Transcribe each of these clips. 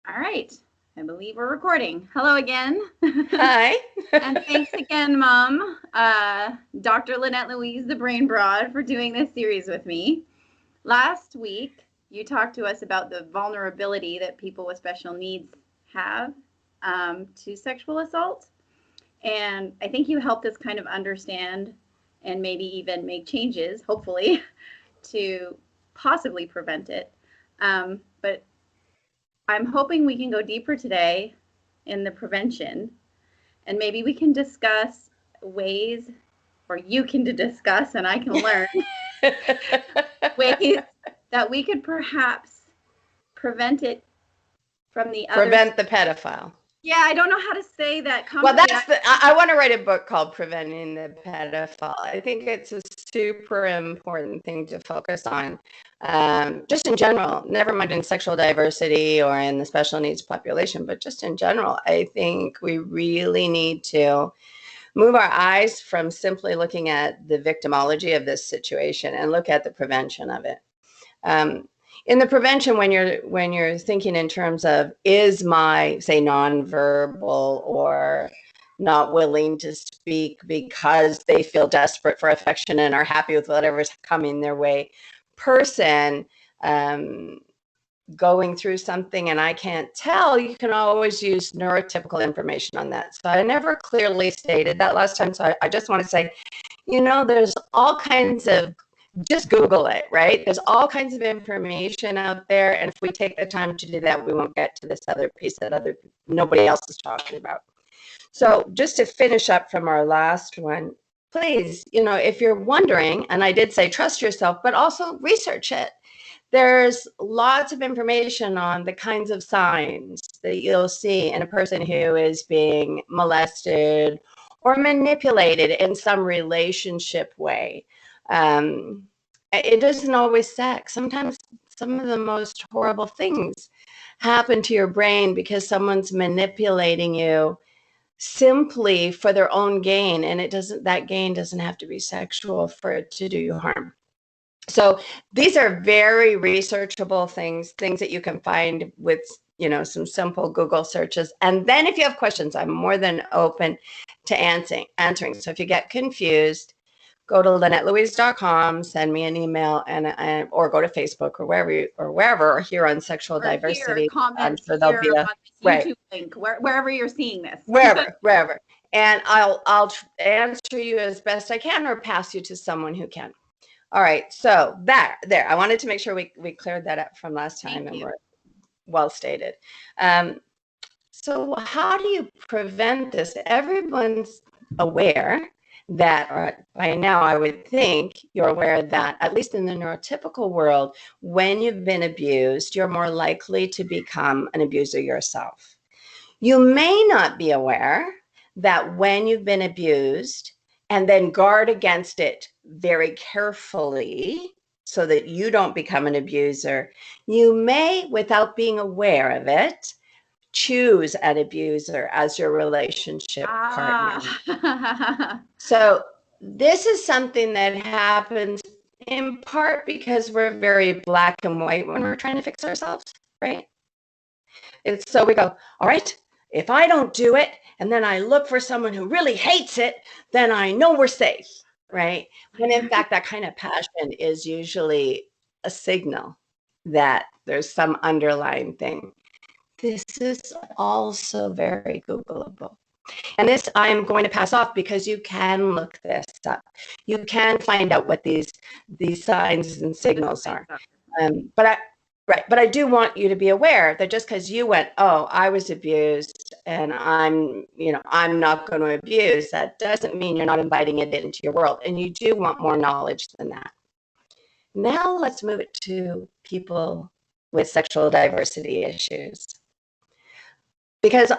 All right. I believe we're recording. Hello again. Hi. And thanks again, Mom, Dr. Lynette Louise, the Brain Broad, for doing this series with me. Last week, you talked to us about the vulnerability that people with special needs have to sexual assault. And I think you helped us kind of understand and maybe even make changes, hopefully, to possibly prevent it. But I'm hoping we can go deeper today in the prevention, and maybe we can discuss ways, or you can discuss and I can learn ways that we could perhaps prevent it from the other. Prevent the pedophile. Yeah, I don't know how to say that. Well, I want to write a book called Preventing the Pedophile. I think it's a super important thing to focus on, just in general, never mind in sexual diversity or in the special needs population, but just in general. I think we really need to move our eyes from simply looking at the victimology of this situation and look at the prevention of it. In the prevention, when you're thinking in terms of, is my, say, nonverbal or not willing to speak because they feel desperate for affection and are happy with whatever's coming their way person going through something and I can't tell, you can always use neurotypical information on that. So I never clearly stated that last time. So I just want to say, there's all kinds of, just Google it, right? There's all kinds of information out there. And if we take the time to do that, we won't get to this other piece that nobody else is talking about. So just to finish up from our last one, please, if you're wondering, and I did say trust yourself, but also research it. There's lots of information on the kinds of signs that you'll see in a person who is being molested or manipulated in some relationship way. It isn't always sex. Sometimes some of the most horrible things happen to your brain because someone's manipulating you simply for their own gain, and that gain doesn't have to be sexual for it to do you harm. So these are very researchable things that you can find with some simple Google searches. And then if you have questions, I'm more than open to answering. So if you get confused, go to LynetteLouise.com, send me an email, or go to Facebook or wherever here on sexual diversity. I'm sure there'll be a YouTube link wherever you're seeing this. Wherever. And I'll answer you as best I can or pass you to someone who can. All right. So there. I wanted to make sure we cleared that up from last time and we're well stated. So how do you prevent this? Everyone's aware that, or by now I would think you're aware that, at least in the neurotypical world, when you've been abused, you're more likely to become an abuser yourself. You may not be aware that when you've been abused and then guard against it very carefully so that you don't become an abuser, you may, without being aware of it, choose an abuser as your relationship partner. So this is something that happens in part because we're very black and white when we're trying to fix ourselves, right? It's so we go, all right, if I don't do it and then I look for someone who really hates it, then I know we're safe, right? When in fact, that kind of passion is usually a signal that there's some underlying thing. This is also very Googleable. And this I'm going to pass off because you can look this up. You can find out what these signs and signals are. But I do want you to be aware that just because you went, oh, I was abused and I'm not going to abuse, that doesn't mean you're not inviting it into your world. And you do want more knowledge than that. Now let's move it to people with sexual diversity issues. Because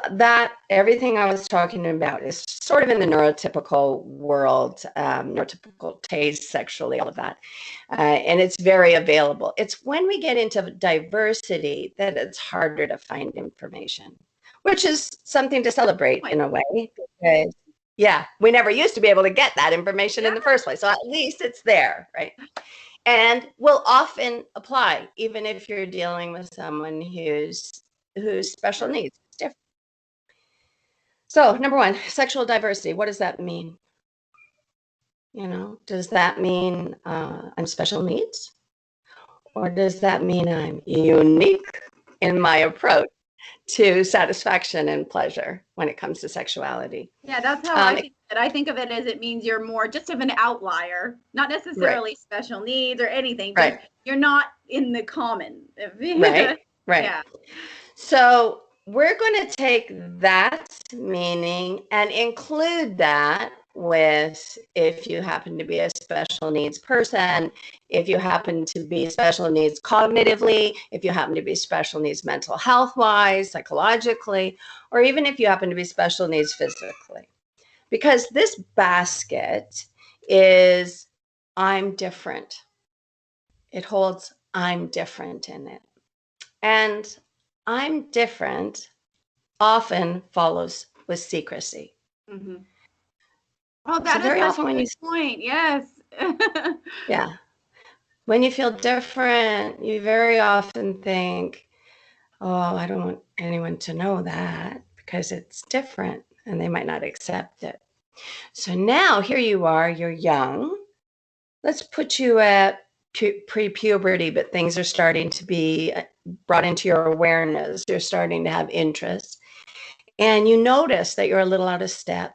everything I was talking about is sort of in the neurotypical world, neurotypical taste, sexually, all of that. And it's very available. It's when we get into diversity that it's harder to find information, which is something to celebrate in a way. Because, we never used to be able to get that information in the first place. So at least it's there, right? And will often apply, even if you're dealing with someone who's who's special needs. It's different. So number one, sexual diversity. What does that mean? Does that mean I'm special needs? Or does that mean I'm unique in my approach to satisfaction and pleasure when it comes to sexuality? Yeah, that's how I think of it. I think of it as it means you're more just of an outlier, not necessarily special needs or anything. Just you're not in the common. Right. Yeah. So we're going to take that meaning and include that with if you happen to be a special needs person, if you happen to be special needs cognitively, if you happen to be special needs mental health wise, psychologically, or even if you happen to be special needs physically. Because this basket is I'm different. It holds I'm different in it. And I'm different often follows with secrecy. Mm-hmm. Oh, that is such a good point. Yes. Yeah. When you feel different, you very often think, oh, I don't want anyone to know that because it's different and they might not accept it. So now here you are, you're young. Let's put you at pre-puberty, but things are starting to be brought into your awareness. You're starting to have interest. And you notice that you're a little out of step,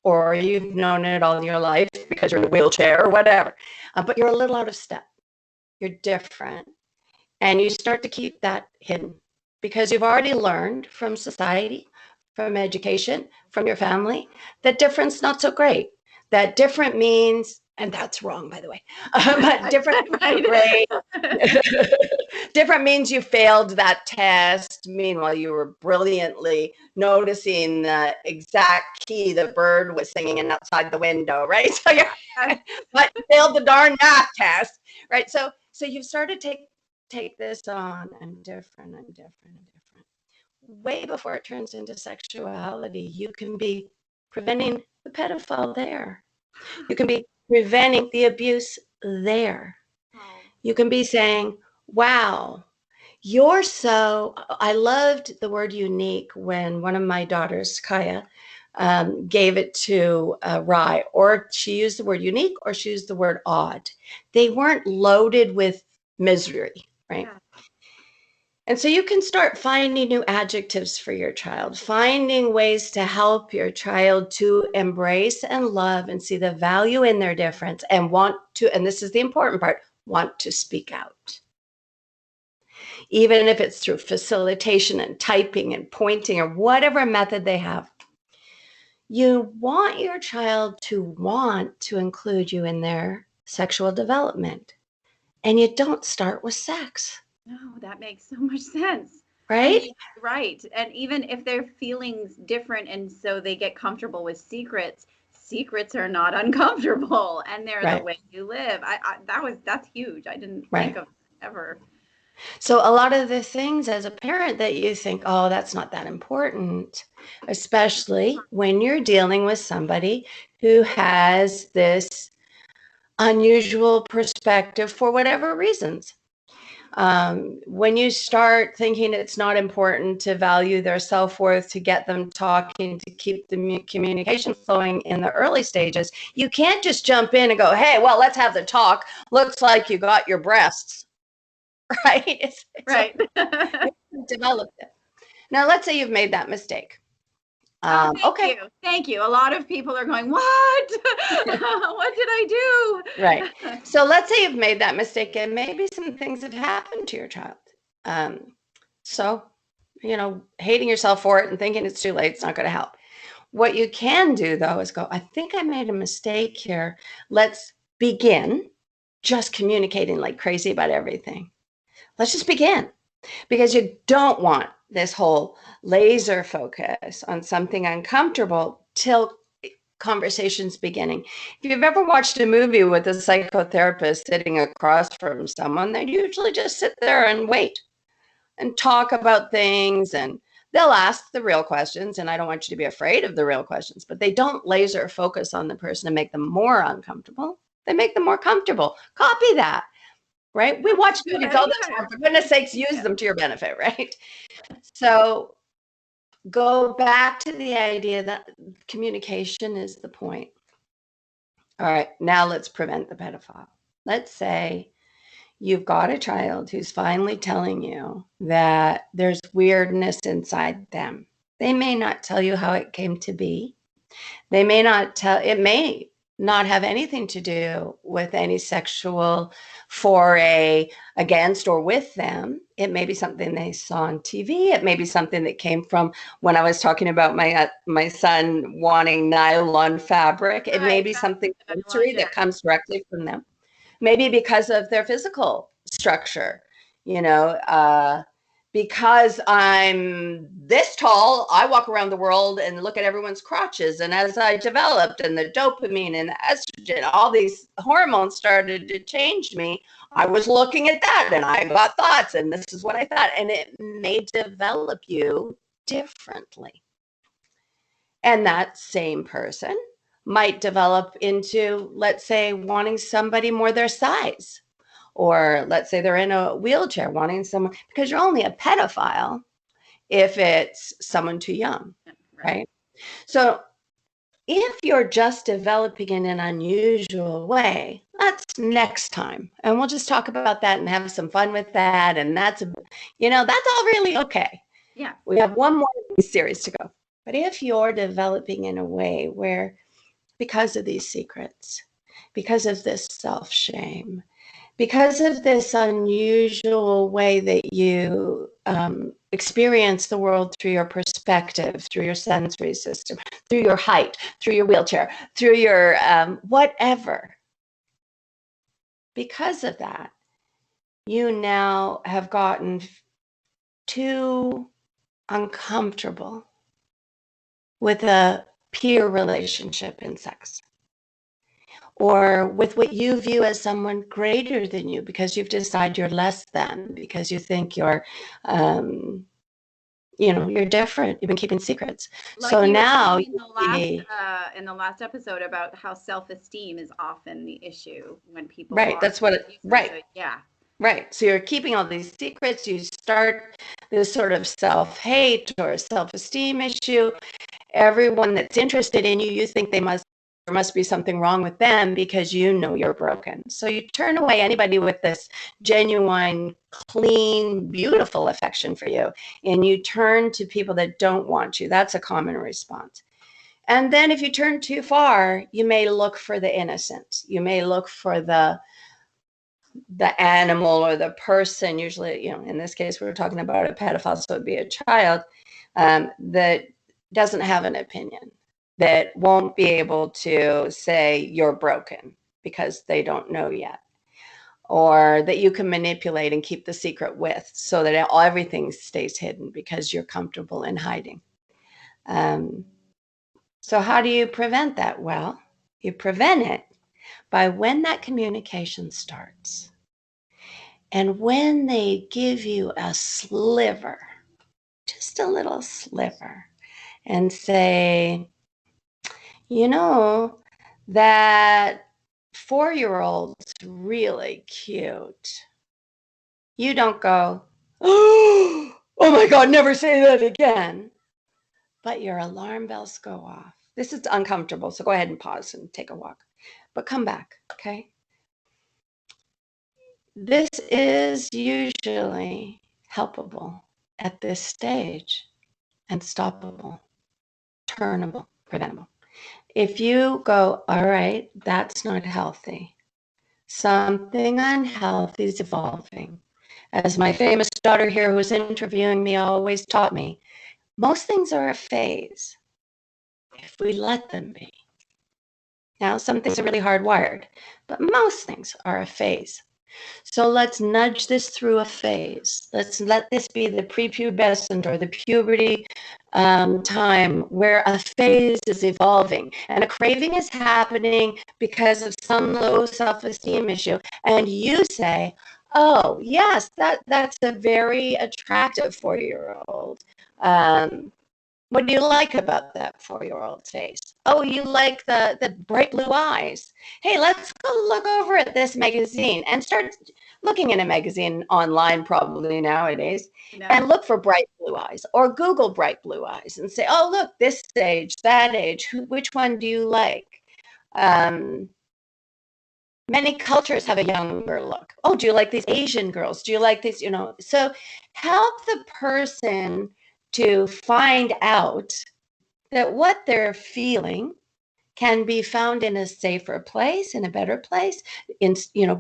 or you've known it all your life because you're in a wheelchair or whatever, but you're a little out of step. You're different. And you start to keep that hidden because you've already learned from society, from education, from your family, that different's not so great. That different means, and that's wrong, by the way, but different means great. Different means you failed that test. Meanwhile, you were brilliantly noticing the exact key the bird was singing in outside the window, right? So but you failed the darn math test, right? So you've started to take this on. I'm different. Way before it turns into sexuality, you can be preventing the pedophile there. You can be preventing the abuse there. You can be saying, wow, I loved the word unique when one of my daughters, Kaya, gave it to Rye, or she used the word unique or she used the word odd. They weren't loaded with misery, right? Yeah. And so you can start finding new adjectives for your child, finding ways to help your child to embrace and love and see the value in their difference and want to, and this is the important part, want to speak out. Even if it's through facilitation and typing and pointing or whatever method they have. You want your child to want to include you in their sexual development. And you don't start with sex. No, that makes so much sense. Right? Right. And even if their feelings different and so they get comfortable with secrets are not uncomfortable and they're the way you live. That's huge. I didn't think of ever. So a lot of the things as a parent that you think, oh, that's not that important, especially when you're dealing with somebody who has this unusual perspective for whatever reasons. When you start thinking it's not important to value their self-worth, to get them talking, to keep the communication flowing in the early stages, you can't just jump in and go, hey, well, let's have the talk. Looks like you got your breasts. Right? It's right. Develop it. Now, let's say you've made that mistake. Thank you. A lot of people are going, what? What did I do? Right. So let's say you've made that mistake and maybe some things have happened to your child. So, hating yourself for it and thinking it's too late, it's not going to help. What you can do, though, is go, I think I made a mistake here. Let's begin just communicating like crazy about everything. Let's just begin, because you don't want this whole laser focus on something uncomfortable till conversation's beginning. If you've ever watched a movie with a psychotherapist sitting across from someone, they usually just sit there and wait and talk about things, and they'll ask the real questions, and I don't want you to be afraid of the real questions, but they don't laser focus on the person and make them more uncomfortable. They make them more comfortable. Copy that. right? We watch movies all the time. For goodness sakes, use them to your benefit, right? So go back to the idea that communication is the point. All right, now let's prevent the pedophile. Let's say you've got a child who's finally telling you that there's weirdness inside them. They may not tell you how it came to be. They may not tell, it may not have anything to do with any sexual foray against or with them. It may be something they saw on TV. It may be something that came from when I was talking about my son wanting nylon fabric. It may be something sensory that comes directly from them. Maybe because of their physical structure, because I'm this tall, I walk around the world and look at everyone's crotches. And as I developed and the dopamine and the estrogen, all these hormones started to change me, I was looking at that and I got thoughts and this is what I thought. And it may develop you differently. And that same person might develop into, let's say, wanting somebody more their size. Or let's say they're in a wheelchair wanting someone, because you're only a pedophile if it's someone too young, right? So if you're just developing in an unusual way, that's next time. And we'll just talk about that and have some fun with that. And that's all really okay. Yeah. We have one more series to go. But if you're developing in a way where, because of these secrets, because of this self-shame, because of this unusual way that you experience the world through your perspective, through your sensory system, through your height, through your wheelchair, through your whatever, because of that, you now have gotten too uncomfortable with a peer relationship in sex, or with what you view as someone greater than you because you've decided you're less than, because you think you're different. You've been keeping secrets. Like so now in the last episode about how self-esteem is often the issue when people Right. So you're keeping all these secrets. You start this sort of self-hate or self-esteem issue. Everyone that's interested in you, you think there must be something wrong with them because you know you're broken. So you turn away anybody with this genuine, clean, beautiful affection for you. And you turn to people that don't want you. That's a common response. And then if you turn too far, you may look for the innocent. You may look for the animal or the person. Usually, in this case, we're talking about a pedophile, so it'd be a child that doesn't have an opinion, that won't be able to say you're broken because they don't know yet, or that you can manipulate and keep the secret with so that everything stays hidden because you're comfortable in hiding. So how do you prevent that? Well, you prevent it by when that communication starts. And when they give you a sliver, just a little sliver, and say, that 4-year-old's really cute. You don't go, oh my God, never say that again. But your alarm bells go off. This is uncomfortable, so go ahead and pause and take a walk. But come back, okay? This is usually helpable at this stage and stoppable, turnable, preventable. If you go, all right, that's not healthy. Something unhealthy is evolving. As my famous daughter here who was interviewing me always taught me, most things are a phase if we let them be. Now, some things are really hardwired, but most things are a phase. So let's nudge this through a phase. Let's let this be the prepubescent or the puberty time where a phase is evolving and a craving is happening because of some low self-esteem issue. And you say, oh, yes, that's a very attractive 4-year-old. What do you like about that 4-year-old face? Oh, you like the bright blue eyes. Hey, let's go look over at this magazine and start looking in a magazine online probably nowadays, No. and look for bright blue eyes, or Google bright blue eyes and say, oh, look, this age, that age, which one do you like? Many cultures have a younger look. Oh, do you like these Asian girls? Do you like these, So help the person to find out that what they're feeling can be found in a safer place, in a better place.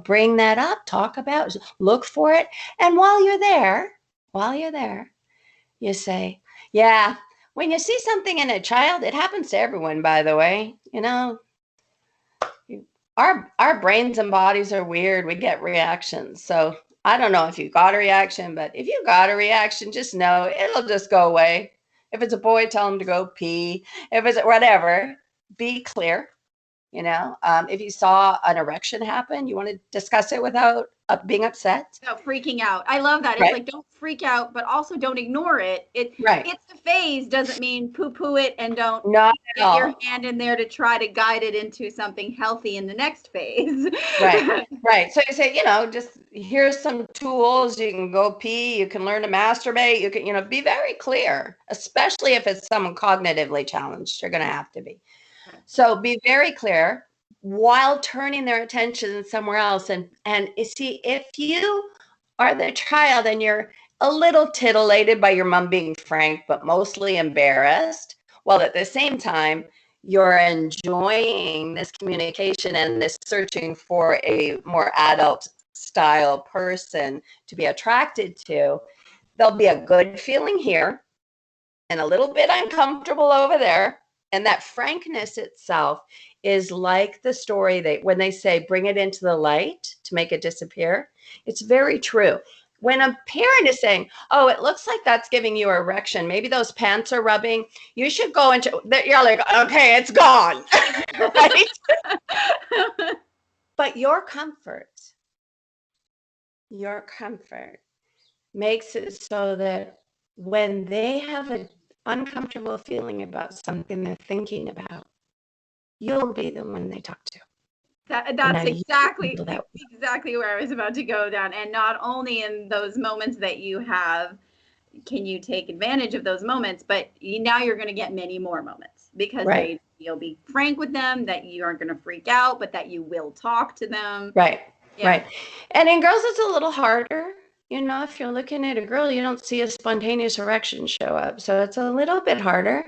Bring that up, talk about, look for it. And while you're there, you say, yeah, when you see something in a child, it happens to everyone, by the way, our brains and bodies are weird. We get reactions. So I don't know if you got a reaction, but if you got a reaction, just know it'll just go away. If it's a boy, tell him to go pee. If it's whatever, be clear. If you saw an erection happen, you want to discuss it without being upset. Without freaking out. I love that. It's Right. like, don't freak out, but also don't ignore it. Right. It's a phase doesn't mean poo-poo it, and don't Not at get all. your hand in there to try to guide it into something healthy in the next phase. Right. Right. So you say, just here's some tools. You can go pee. You can learn to masturbate. You can, be very clear, especially if it's someone cognitively challenged. You're going to have to be. So be very clear while turning their attention somewhere else. And you see, if you are the child and you're a little titillated by your mom being frank, but mostly embarrassed, while at the same time, you're enjoying this communication and this searching for a more adult style person to be attracted to, there'll be a good feeling here and a little bit uncomfortable over there. And that frankness itself is like the story when they say, bring it into the light to make it disappear. It's very true. When a parent is saying, oh, it looks like that's giving you erection, maybe those pants are rubbing, you should go into, you're like, okay, it's gone, right? But your comfort makes it so that when they have an uncomfortable feeling about something they're thinking about, you'll be the one they talk to. That's exactly where I was about to go down. And not only in those moments that you have, can you take advantage of those moments, but now you're going to get many more moments because right. You'll be frank with them, that you aren't going to freak out, but that you will talk to them. Right. Yeah. Right. And in girls, it's a little harder. If you're looking at a girl, you don't see a spontaneous erection show up. So it's a little bit harder.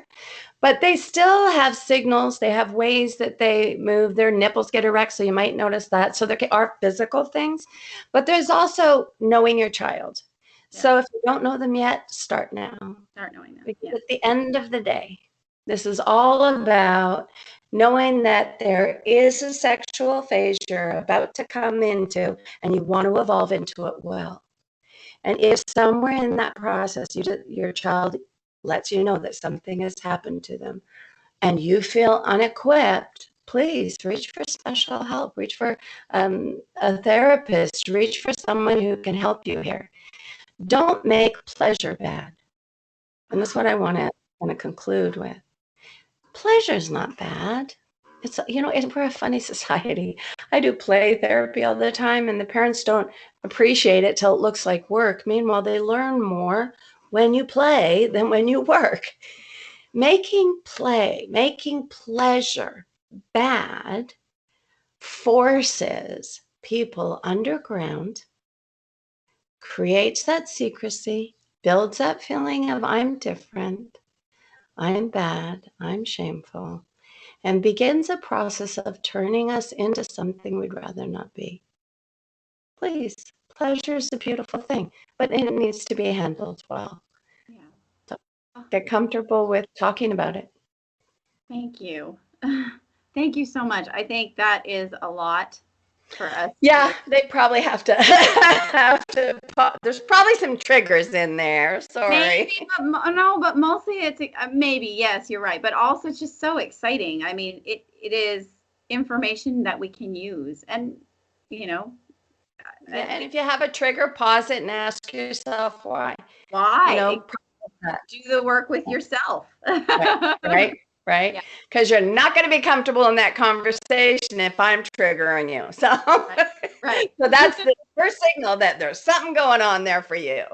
But they still have signals. They have ways that they move. Their nipples get erect, so you might notice that. So there are physical things. But there's also knowing your child. Yeah. So if you don't know them yet, start now. Start knowing them. Because at the end of the day, this is all about knowing that there is a sexual phase you're about to come into, and you want to evolve into it well. And if somewhere in that process, your child lets you know that something has happened to them and you feel unequipped, please reach for special help, reach for a therapist, reach for someone who can help you here. Don't make pleasure bad. And that's what I want to conclude with. Pleasure is not bad. It's, we're a funny society. I do play therapy all the time, and the parents don't appreciate it till it looks like work. Meanwhile, they learn more when you play than when you work. Making pleasure bad forces people underground, creates that secrecy, builds that feeling of I'm different, I'm bad, I'm shameful, and begins a process of turning us into something we'd rather not be. Please, pleasure is a beautiful thing, but it needs to be handled well. Yeah. So get comfortable with talking about it. Thank you. Thank you so much. I think that is a lot for us. Yeah, they probably have to there's probably some triggers in there. Sorry. Maybe, but mostly it's maybe, yes, you're right. But also it's just so exciting. I mean, it is information that we can use, and and if you have a trigger, pause it and ask yourself why. Why? Do the work with yourself. Right. right? Because you're not going to be comfortable in that conversation if I'm triggering you. So, right. So that's the first signal that there's something going on there for you.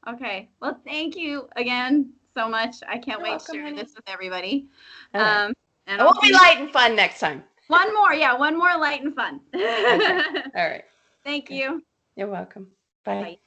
Okay. Well, thank you again so much. I can't wait to share this with everybody. And it won't be light and fun next time. One more light and fun. Okay. All right. Thank you. You're welcome. Bye. Bye.